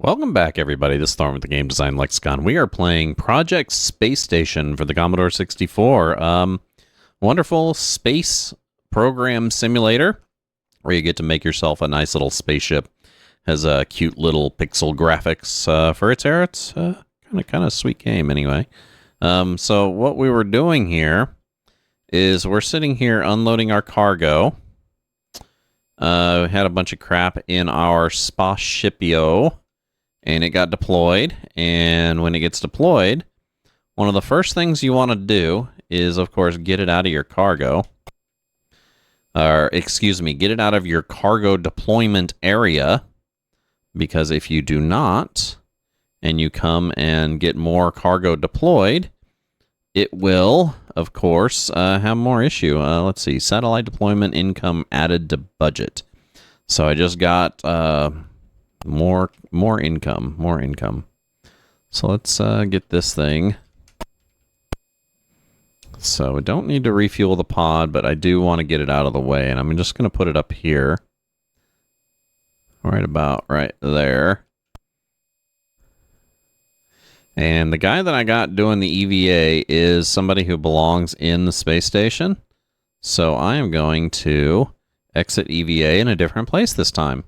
Welcome back, everybody. This is Thorn with the Game Design Lexicon. We are playing Project Space Station for the Commodore 64. Wonderful space program simulator where you get to make yourself a nice little spaceship. Has a cute little pixel graphics for its era. It's kind of sweet game anyway. So what we were doing here is we're sitting here unloading our cargo. We had a bunch of crap in our Spaceshipio. And it got deployed, and when it gets deployed, one of the first things you want to do is, of course, get it out of your cargo. Or, excuse me, get it out of your cargo deployment area, because if you do not, and you come and get more cargo deployed, it will, of course, have more issue. Let's see, satellite deployment income added to budget. So I just got... More income. So let's get this thing. So we don't need to refuel the pod, but I do want to get it out of the way, and I'm just going to put it up here. Right about right there. And the guy that I got doing the EVA is somebody who belongs in the space station. So I am going to exit EVA in a different place this time.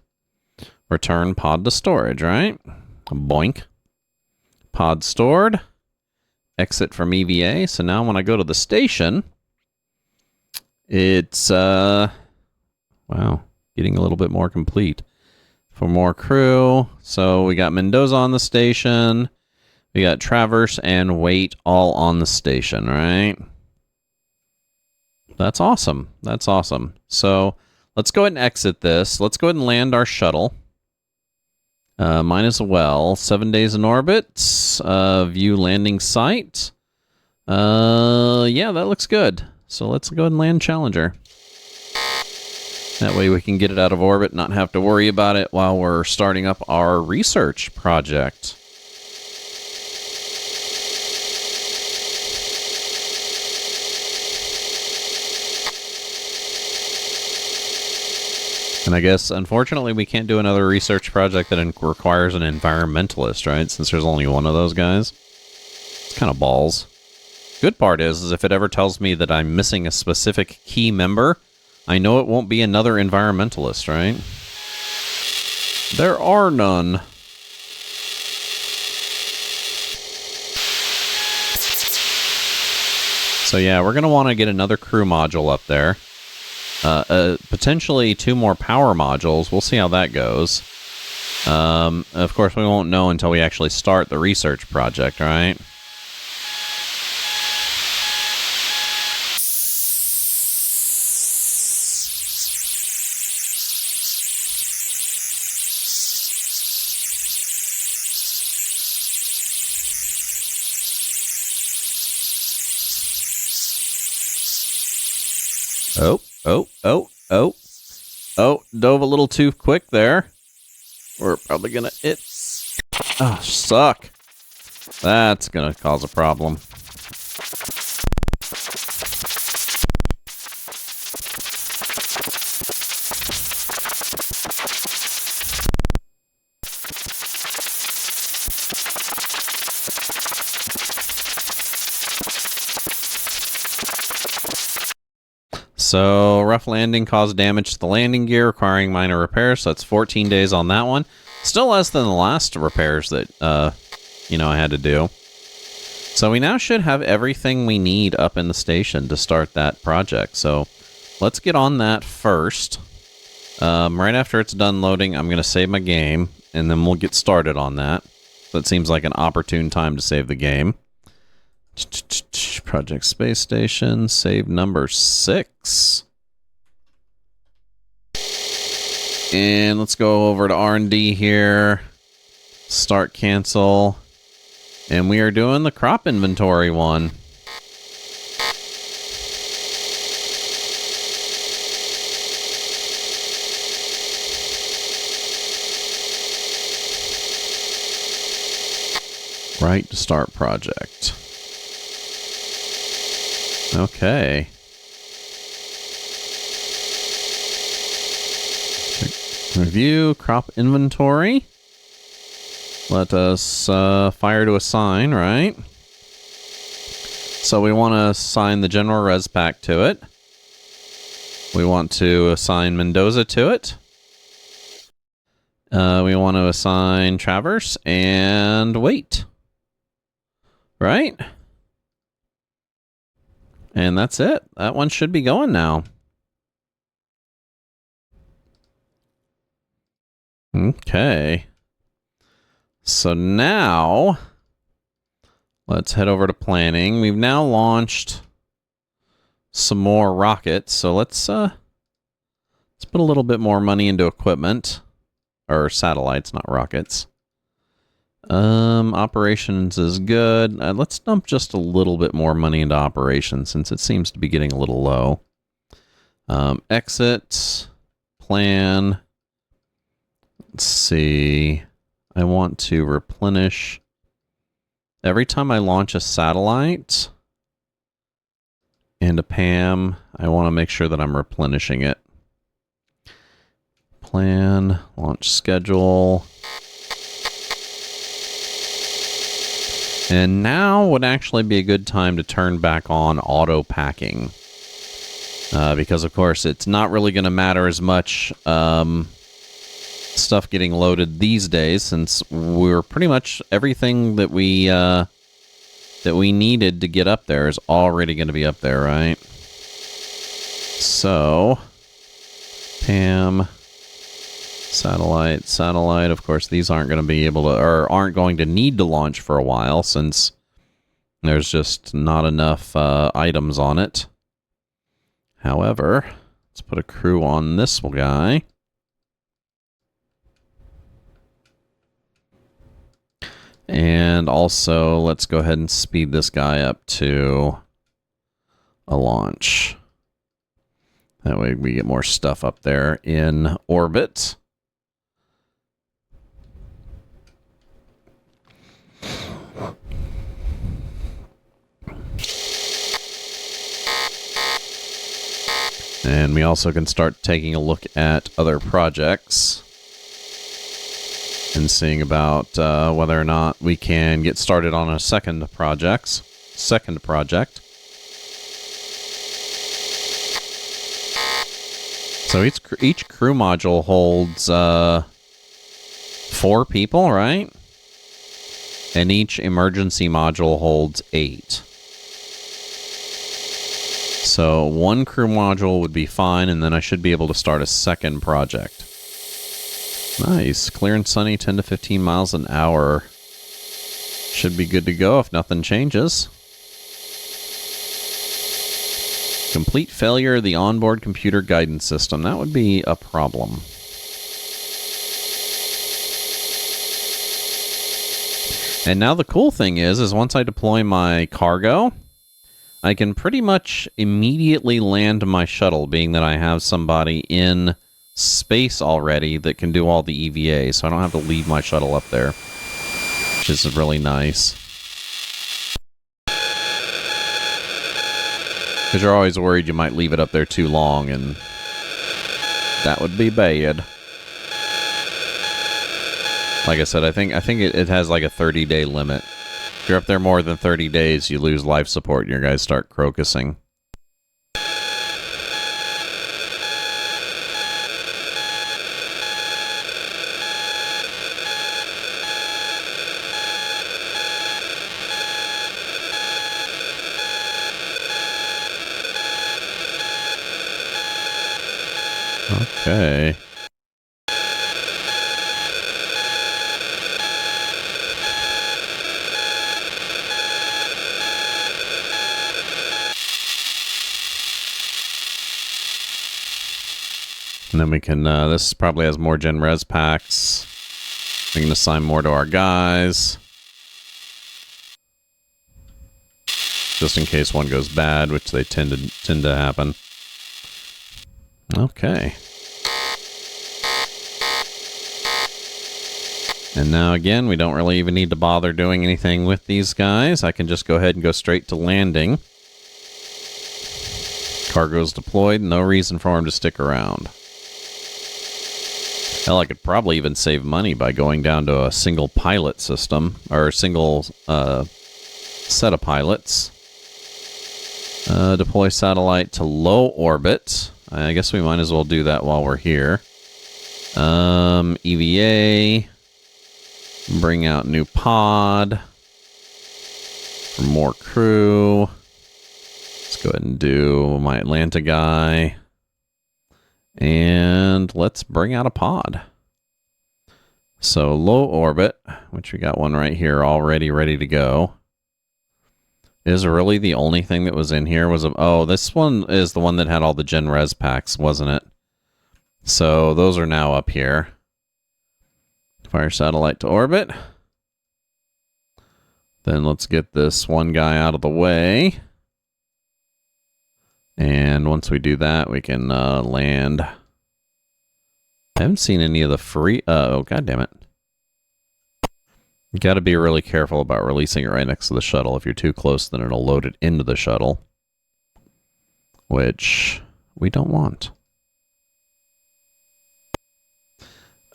Return pod to storage, right? Boink. Pod stored. Exit from EVA. So now when I go to the station, it's, wow, getting a little bit more complete. For more crew. So we got Mendoza on the station. We got Traverse and Wait all on the station, right? That's awesome. That's awesome. So let's go ahead and exit this. Let's go ahead and land our shuttle. Mine as well. 7 days in orbit. View landing site. Yeah, that looks good. So let's go ahead and land Challenger. That way we can get it out of orbit, not have to worry about it while we're starting up our research project. And I guess, unfortunately, we can't do another research project that requires an environmentalist, right? Since there's only one of those guys. It's kind of balls. Good part is if it ever tells me that I'm missing a specific key member, I know it won't be another environmentalist, right? There are none. So yeah, we're going to want to get another crew module up there. Potentially 2 more power modules. We'll see how that goes. Of course, we won't know until we actually start the research project, right? Oh, dove a little too quick there. We're probably gonna hit. Oh, suck. That's gonna cause a problem. So, rough landing caused damage to the landing gear, requiring minor repairs. So that's 14 days on that one. Still less than the last repairs that, I had to do. So we now should have everything we need up in the station to start that project. So let's get on that first. Right after it's done loading, I'm going to save my game, and then we'll get started on that. That seems like an opportune time to save the game. Project Space Station, save number 6. And let's go over to R&D here. Start cancel. And we are doing the crop inventory one. Right to start project. Okay. Review crop inventory. Let us fire to assign, right? So we want to assign the general res pack to it. We want to assign Mendoza to it. We want to assign Traverse and wait. Right? And that's it. That one should be going now. Okay. So now, let's head over to planning. We've now launched some more rockets, so let's put a little bit more money into equipment. Or satellites, not rockets. Operations is good. Let's dump just a little bit more money into operations, since it seems to be getting a little low. Exit. Plan. Let's see. I want to replenish. Every time I launch a satellite and a PAM, I want to make sure that I'm replenishing it. Plan, launch schedule. And now would actually be a good time to turn back on auto packing. Because, of course, it's not really going to matter as much stuff getting loaded these days, since we're pretty much everything that we needed to get up there is already going to be up there, right? So, PAM, satellite. Of course, these aren't going to be able to, or aren't going to need to launch for a while, since there's just not enough items on it. However, let's put a crew on this guy. And also, let's go ahead and speed this guy up to a launch. That way we get more stuff up there in orbit. And we also can start taking a look at other projects and seeing about whether or not we can get started on a second project. So each crew module holds 4 people, right? And each emergency module holds 8. So 1 crew module would be fine, and then I should be able to start a second project. Nice. Clear and sunny, 10 to 15 miles an hour. Should be good to go if nothing changes. Complete failure of the onboard computer guidance system. That would be a problem. And now the cool thing is once I deploy my cargo, I can pretty much immediately land my shuttle, being that I have somebody in space already that can do all the EVA, so I don't have to leave my shuttle up there, which is really nice. Because you're always worried you might leave it up there too long, and that would be bad. Like I said, I think it has like a 30-day limit. If you're up there more than 30 days, you lose life support and your guys start crocusing. Okay. And then we can, this probably has more gen res packs. We can assign more to our guys. Just in case one goes bad, which they tend to happen. Okay. And now again, we don't really even need to bother doing anything with these guys. I can just go ahead and go straight to landing. Cargo's deployed, no reason for him to stick around. Hell, I could probably even save money by going down to a single pilot system, or a single set of pilots. Deploy satellite to low orbit. I guess we might as well do that while we're here. EVA. Bring out new pod. For more crew. Let's go ahead and do my Atlanta guy. And let's bring out a pod. So low orbit, which we got one right here already ready to go. Is really the only thing that was in here was oh, this one is the one that had all the Gen Res packs, wasn't it? So those are now up here. Fire satellite to orbit. Then let's get this one guy out of the way. And once we do that, we can land. I haven't seen any of the free... oh, god damn it. You got to be really careful about releasing it right next to the shuttle. If you're too close, then it'll load it into the shuttle. Which we don't want.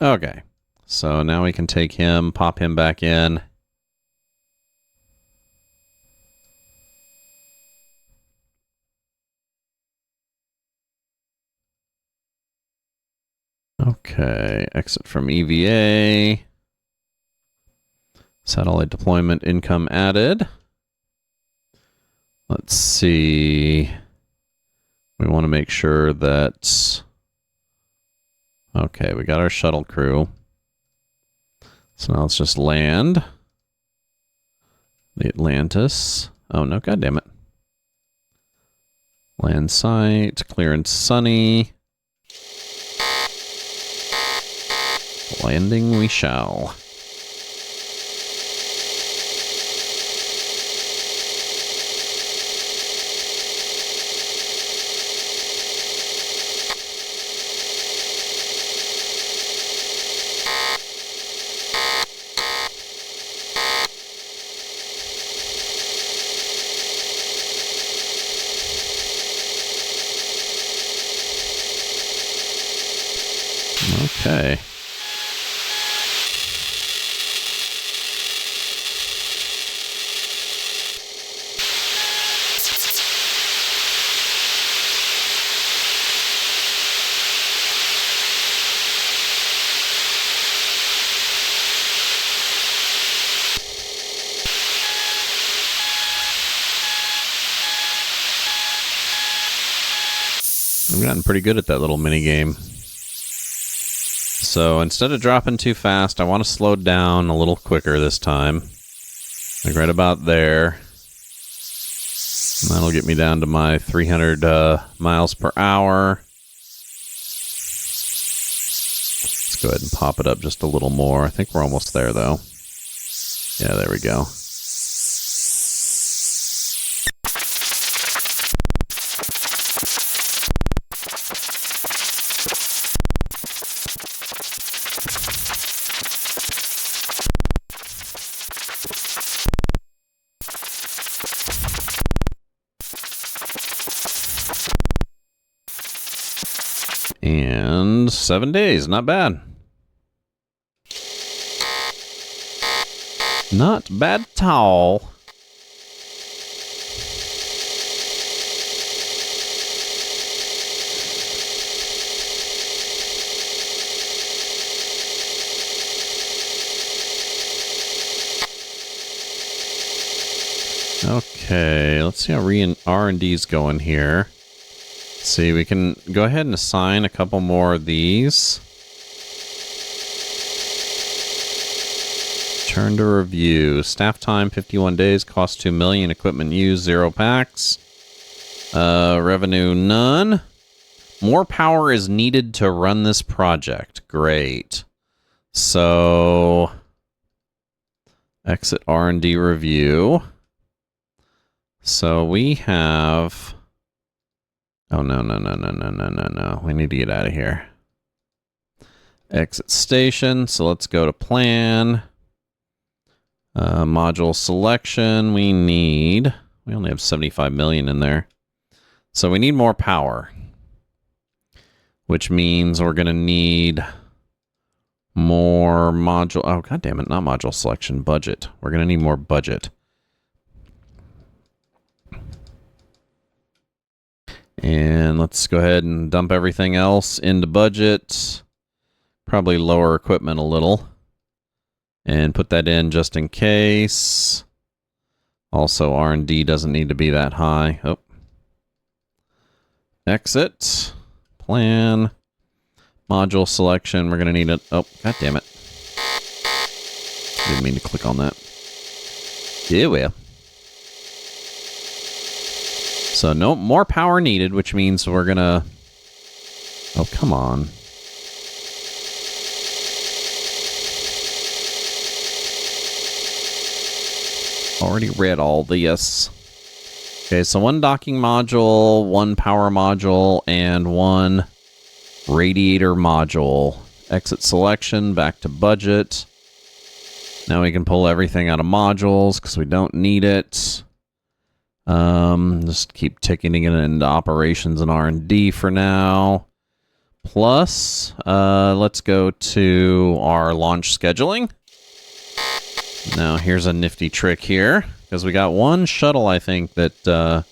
Okay. So now we can take him, pop him back in. Okay, exit from EVA. Satellite deployment income added. Let's see. We want to make sure that... Okay, we got our shuttle crew. So now let's just land. The Atlantis. Oh no, goddammit. Land site, clear and sunny. Landing we shall. Okay. I've gotten pretty good at that little mini game. So instead of dropping too fast, I want to slow down a little quicker this time. Like right about there. And that'll get me down to my 300 miles per hour. Let's go ahead and pop it up just a little more. I think we're almost there though. Yeah, there we go. And 7 days, not bad. Not bad at all. Okay, let's see how R&D's going here. See, we can go ahead and assign a couple more of these. Turn to review. Staff time 51 days, cost 2 million, equipment used 0 packs. Revenue none. More power is needed to run this project. Great. So exit R&D review. So we have... Oh, no. We need to get out of here. Exit station. So let's go to plan. Module selection. We only have 75 million in there. So we need more power. Which means we're going to need More module. Oh, god damn it. Not module selection. Budget. We're going to need more budget. And let's go ahead and dump everything else into budget. Probably lower equipment a little. And put that in just in case. Also, R&D doesn't need to be that high. Oh. Exit. Plan. Module selection. We're going to need it. Oh, god damn it. Didn't mean to click on that. Yeah, well. So no more power needed, which means we're going to... Oh, come on. Already read all this. Okay, so one docking module, one power module, and one radiator module. Exit selection, back to budget. Now we can pull everything out of modules because we don't need it. Just keep ticking it into operations and R&D for now. Plus, let's go to our launch scheduling. Now here's a nifty trick here, because we got one shuttle, I think, that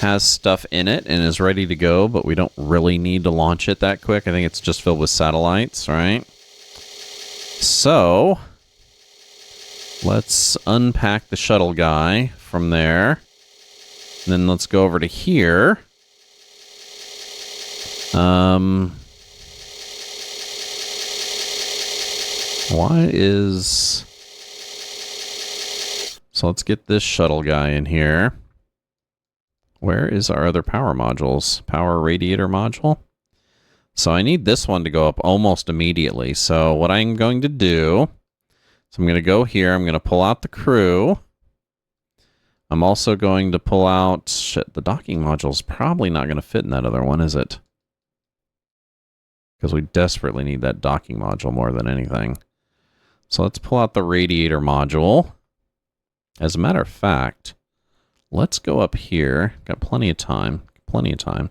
has stuff in it and is ready to go, but we don't really need to launch it that quick. I think it's just filled with satellites, right? So let's unpack the shuttle guy from there. And then let's go over to here. Why is... So let's get this shuttle guy in here. Where is our other power modules? Power radiator module? So I need this one to go up almost immediately. So what I'm going to do... So I'm going to go here. I'm going to pull out the crew. I'm also going to pull out... Shit, the docking module's probably not going to fit in that other one, is it? Because we desperately need that docking module more than anything. So let's pull out the radiator module. As a matter of fact, let's go up here. Got plenty of time. Plenty of time.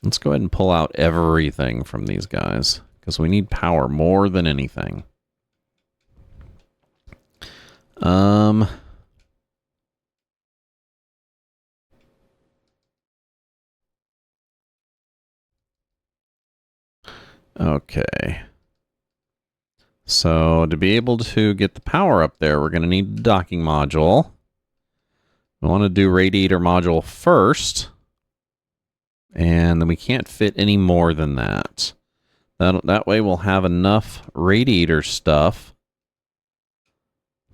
Let's go ahead and pull out everything from these guys, because we need power more than anything. Okay. So to be able to get the power up there, we're going to need the docking module. We want to do radiator module first. And then we can't fit any more than that. That way we'll have enough radiator stuff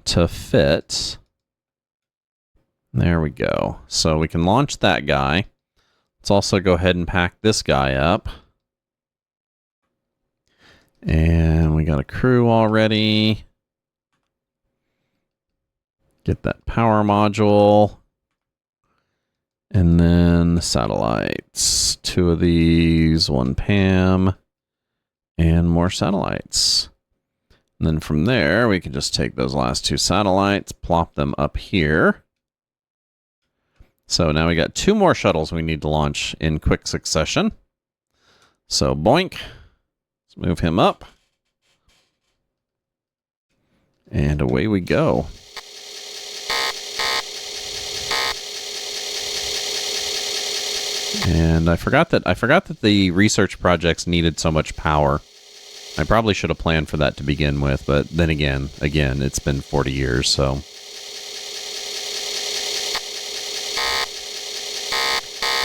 to fit. There we go. So we can launch that guy. Let's also go ahead and pack this guy up. And we got a crew already. Get that power module. And then the satellites. 2 of these, 1 PAM, and more satellites. And then from there, we can just take those last 2 satellites, plop them up here. So now we got 2 more shuttles we need to launch in quick succession. So boink. Let's move him up. And away we go. And I forgot that the research projects needed so much power. I probably should have planned for that to begin with, but then again, it's been 40 years, so.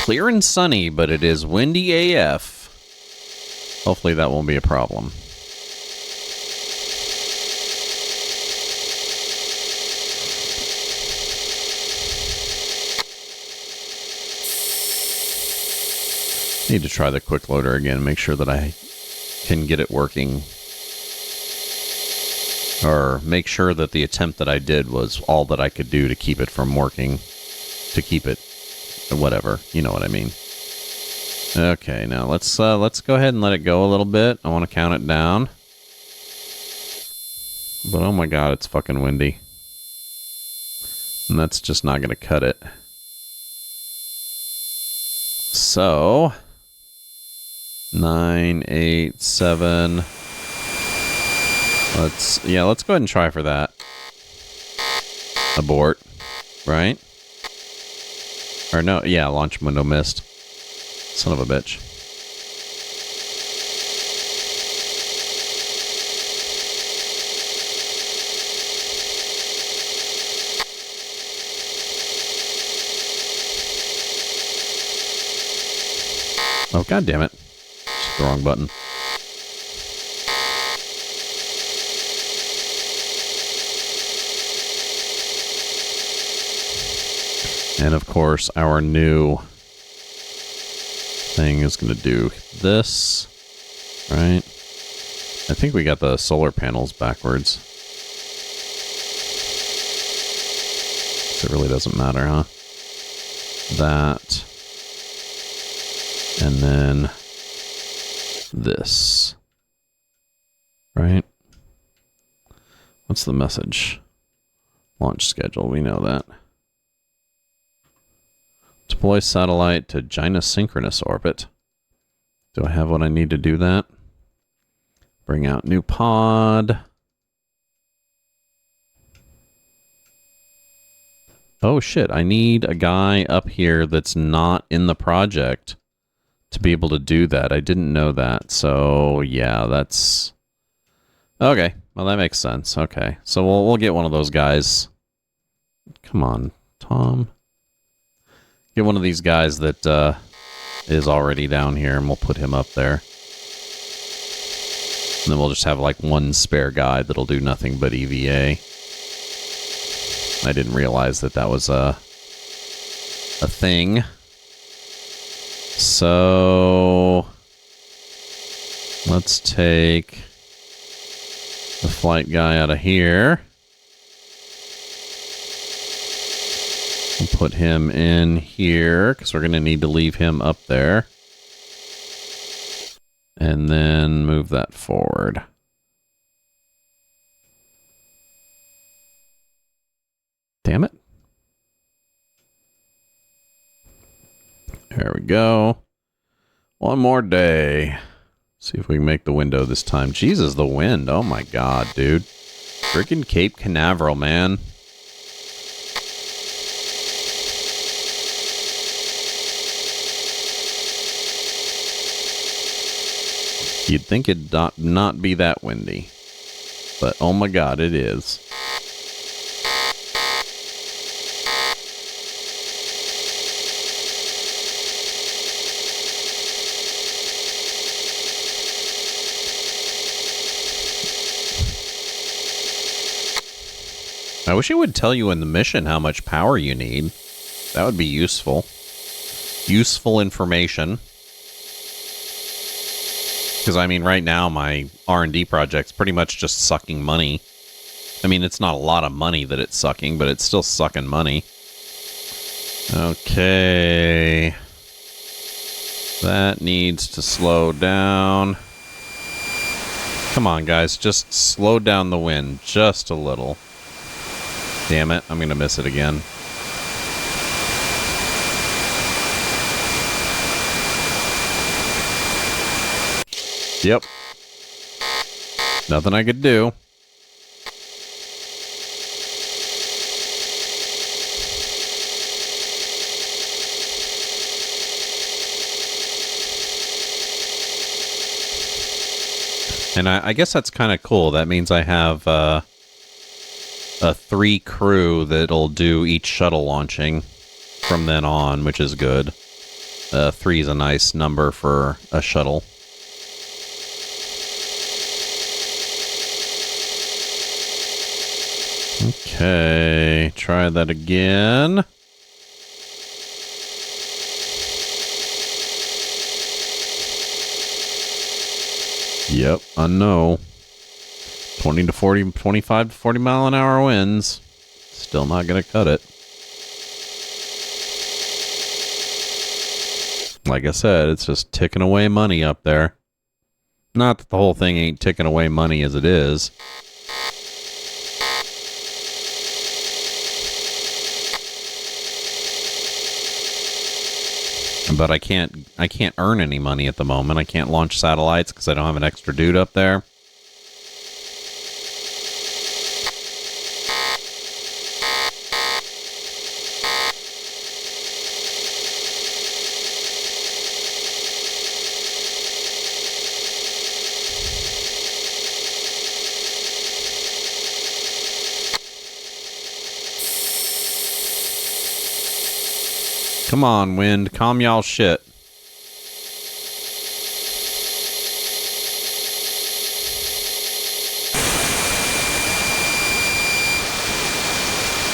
Clear and sunny, but it is windy AF. Hopefully that won't be a problem. Need to try the quick loader again, make sure that I can get it working. Or make sure that the attempt that I did was all that I could do to keep it from working. To keep it, whatever, you know what I mean. Okay, now let's go ahead and let it go a little bit. I want to count it down. But oh my god, it's fucking windy. And that's just not going to cut it. So 9, 8, 7, Let's go ahead and try for that. Abort, right? Or no, yeah, launch window missed. Son of a bitch. Oh, god damn it. Just the wrong button. And of course, our new thing is going to do this, right? I think we got the solar panels backwards. So it really doesn't matter, huh? That. And then this. Right? What's the message? Launch schedule, we know that. Deploy satellite to gynosynchronous orbit. Do I have what I need to do that? Bring out new pod. Oh shit, I need a guy up here that's not in the project to be able to do that. I didn't know that. So yeah, that's... Okay, well that makes sense. Okay, so we'll get one of those guys. Come on, Tom. Get one of these guys that is already down here, and we'll put him up there. And then we'll just have like one spare guy that'll do nothing but EVA. I didn't realize that that was a thing. So let's take the flight guy out of here. We'll put him in here, because we're going to need to leave him up there. And then move that forward. Damn it. There we go. One more day. See if we can make the window this time. Jesus, the wind. Oh my god, dude. Freaking Cape Canaveral, man. You'd think it'd not be that windy. But oh my god, it is. I wish it would tell you in the mission how much power you need. That would be useful. Useful information. Because, I mean, right now my R&D project's pretty much just sucking money. I mean, it's not a lot of money that it's sucking, but it's still sucking money. Okay. That needs to slow down. Come on, guys. Just slow down the wind just a little. Damn it. I'm going to miss it again. Yep. Nothing I could do. And I guess that's kind of cool. That means I have a 3 crew that'll do each shuttle launching from then on, which is good. 3 is a nice number for a shuttle. Okay, try that again. Yep, I know. 20 to 40, 25 to 40 mile an hour winds. Still not gonna cut it. Like I said, it's just ticking away money up there. Not that the whole thing ain't ticking away money as it is. But I can't earn any money at the moment. I can't launch satellites because I don't have an extra dude up there. Come on, wind. Calm y'all shit.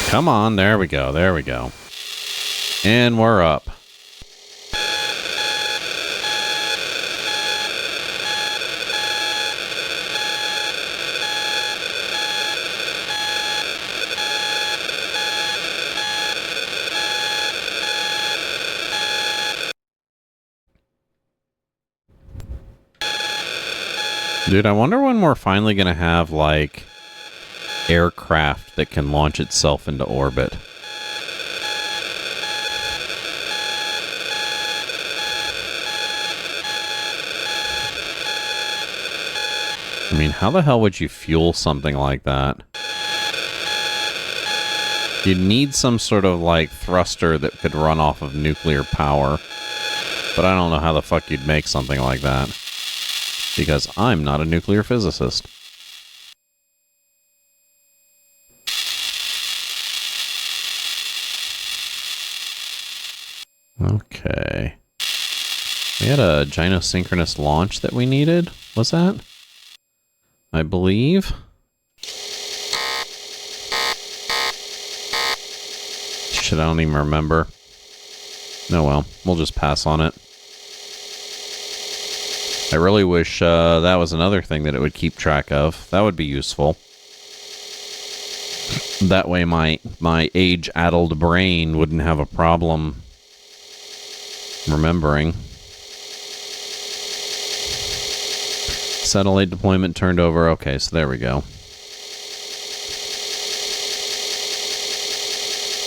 Come on. There we go. There we go. And we're up. Dude, I wonder when we're finally going to have, like, aircraft that can launch itself into orbit. I mean, how the hell would you fuel something like that? You'd need some sort of, like, thruster that could run off of nuclear power. But I don't know how the fuck you'd make something like that. Because I'm not a nuclear physicist. Okay. We had a gynosynchronous launch that we needed. Was that? I believe. Shit, I don't even remember. Oh well, we'll just pass on it. I really wish that was another thing that it would keep track of. That would be useful. That way my age-addled brain wouldn't have a problem remembering. Satellite deployment turned over. Okay, so there we go.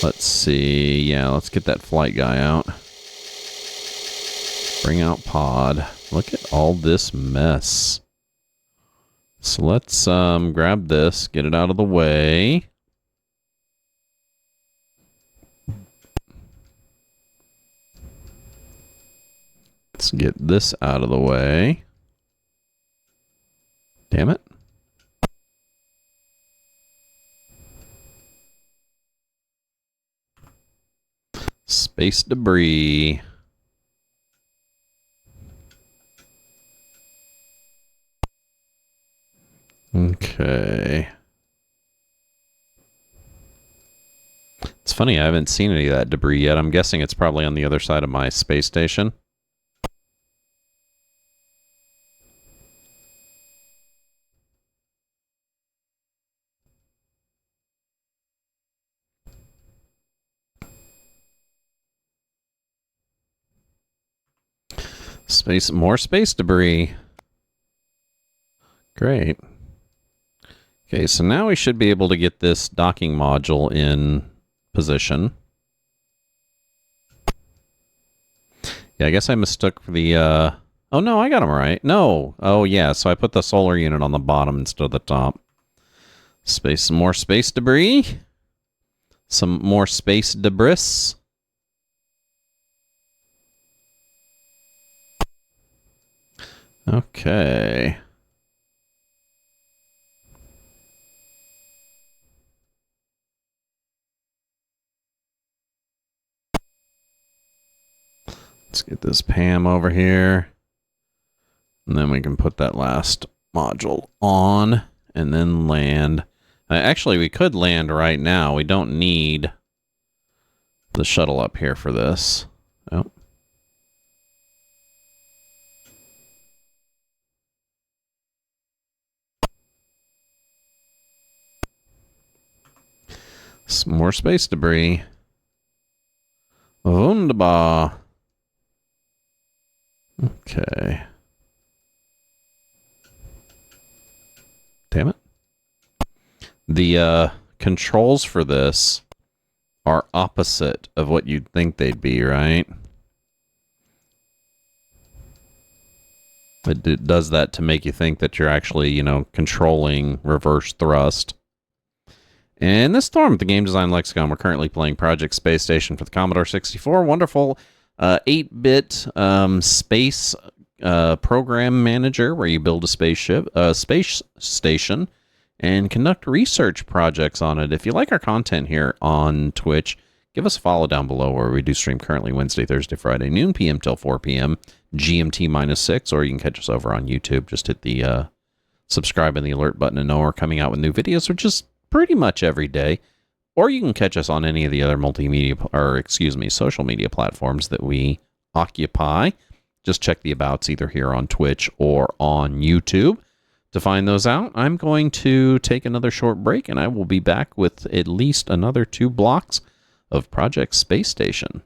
Let's see. Yeah, let's get that flight guy out. Bring out pod. Look at all this mess. So let's grab this, get it out of the way. Let's get this out of the way. Damn it. Space debris. Okay. It's funny, I haven't seen any of that debris yet. I'm guessing it's probably on the other side of my space station. More space debris. Great. Okay, so now we should be able to get this docking module in position. Yeah, I guess I mistook the, oh no, I got them right. No. Oh yeah, so I put the solar unit on the bottom instead of the top. Some more space debris. Some more space debris. Okay. Let's get this PAM over here. And then we can put that last module on and then land. Actually, we could land right now. We don't need the shuttle up here for this. Oh. Some more space debris. Wunderbar. Okay. Damn it. The controls for this are opposite of what you'd think they'd be, right? It does that to make you think that you're actually, you know, controlling reverse thrust. In this storm, the Game Design Lexicon, we're currently playing Project Space Station for the Commodore 64. Wonderful 8-bit space program manager where you build a spaceship, space station, and conduct research projects on it. If you like our content here on Twitch, give us a follow down below where we do stream currently Wednesday, Thursday, Friday, noon p.m. till 4 p.m. GMT -6, or you can catch us over on YouTube. Just hit the subscribe and the alert button and know we're coming out with new videos, which is pretty much every day. Or you can catch us on any of the other social media platforms that we occupy. Just check the abouts either here on Twitch or on YouTube to find those out. I'm going to take another short break, and I will be back with at least another 2 blocks of Project Space Station.